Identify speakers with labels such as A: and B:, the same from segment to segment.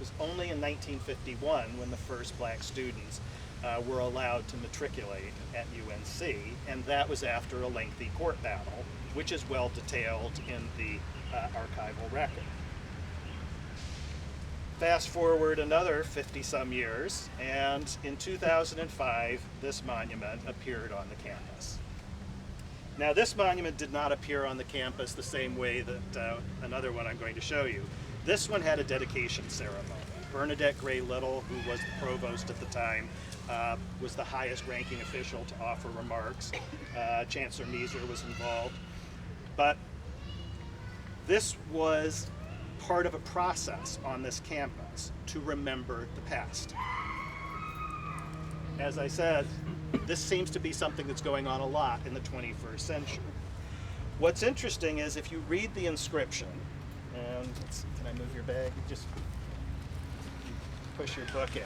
A: was only in 1951 when the first black students were allowed to matriculate at UNC, and that was after a lengthy court battle, which is well detailed in the archival record. Fast forward another 50-some years, and in 2005, this monument appeared on the campus. Now, this monument did not appear on the campus the same way that another one I'm going to show you. This one had a dedication ceremony. Bernadette Gray Little, who was the provost at the time, was the highest ranking official to offer remarks. Chancellor Meeser was involved. But this was part of a process on this campus to remember the past. As I said, this seems to be something that's going on a lot in the 21st century. What's interesting is if you read the inscription, and can I move your bag? Just push your book in.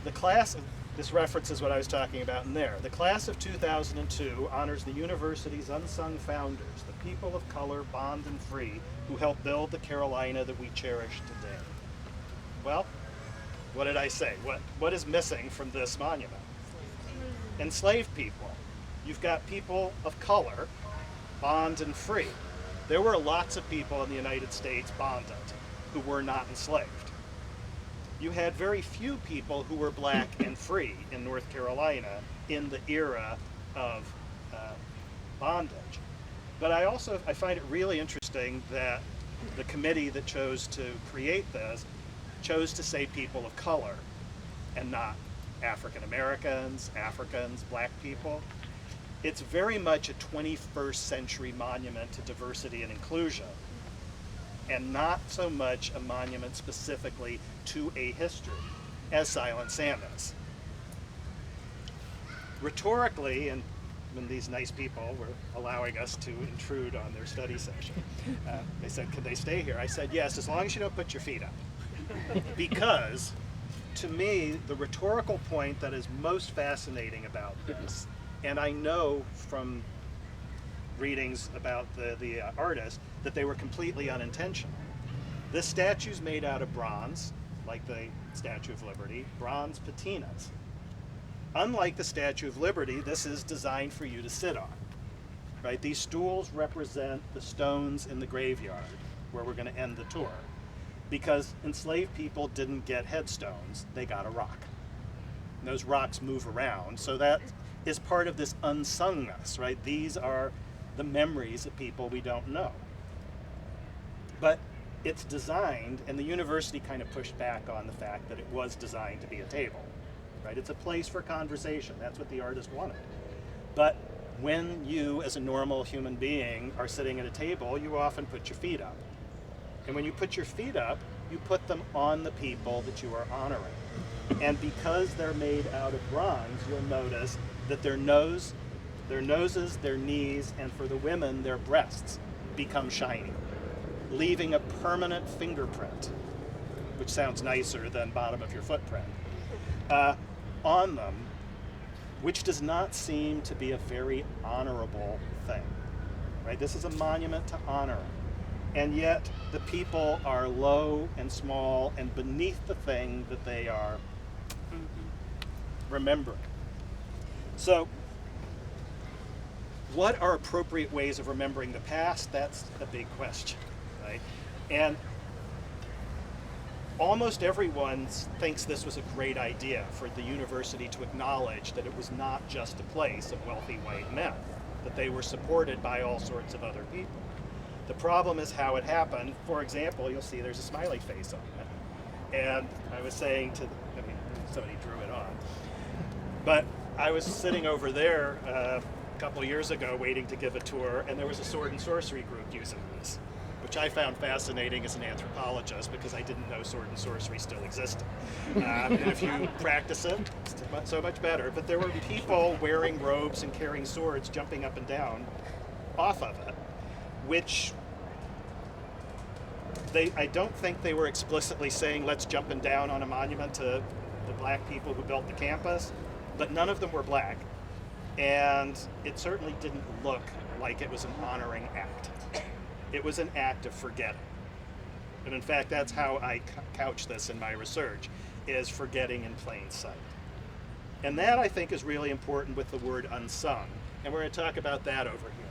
A: The class, this references what I was talking about in there. The class of 2002 honors the university's unsung founders, the people of color, bond and free, who helped build the Carolina that we cherish today. Well, what did I say? What is missing from this monument? Enslaved people. You've got people of color, bond and free. There were lots of people in the United States bonded who were not enslaved. You had very few people who were black and free in North Carolina in the era of bondage. But I find it really interesting that the committee that chose to create this chose to say people of color and not African Americans, Africans, black people. It's very much a 21st century monument to diversity and inclusion, and not so much a monument specifically to a history, as Silent Sam is. Rhetorically, and when these nice people were allowing us to intrude on their study session, they said, "Could they stay here?" I said, "Yes, as long as you don't put your feet up." Because, to me, the rhetorical point that is most fascinating about this, and I know from readings about the artist that they were completely unintentional. This statue's made out of bronze, like the Statue of Liberty, bronze patinas. Unlike the Statue of Liberty, this is designed for you to sit on, right? These stools represent the stones in the graveyard where we're going to end the tour, because enslaved people didn't get headstones, they got a rock. And those rocks move around, so that is part of this unsungness, right? These are the memories of people we don't know. But it's designed, and the university kind of pushed back on the fact that it was designed to be a table, right? It's a place for conversation. That's what the artist wanted. But when you, as a normal human being, are sitting at a table, you often put your feet up. And when you put your feet up, you put them on the people that you are honoring. And because they're made out of bronze, you'll notice that their noses, their knees, and for the women, their breasts become shiny, leaving a permanent fingerprint, which sounds nicer than bottom of your footprint, on them, which does not seem to be a very honorable thing, right? This is a monument to honor. And yet the people are low and small and beneath the thing that they are remembering. So what are appropriate ways of remembering the past? That's a big question, right? And almost everyone thinks this was a great idea for the university to acknowledge that it was not just a place of wealthy white men, that they were supported by all sorts of other people. The problem is how it happened. For example, you'll see there's a smiley face on it. And I was saying to, somebody drew it on. But I was sitting over there a couple years ago waiting to give a tour, and there was a sword and sorcery group using this, which I found fascinating as an anthropologist because I didn't know sword and sorcery still existed. And if you practice it, it's so much better. But there were people wearing robes and carrying swords jumping up and down off of it, which I don't think they were explicitly saying, let's jump and down on a monument to the black people who built the campus, but none of them were black. And it certainly didn't look like it was an honoring act. It was an act of forgetting. And in fact, that's how I couch this in my research, is forgetting in plain sight. And that, I think, is really important with the word unsung. And we're going to talk about that over here.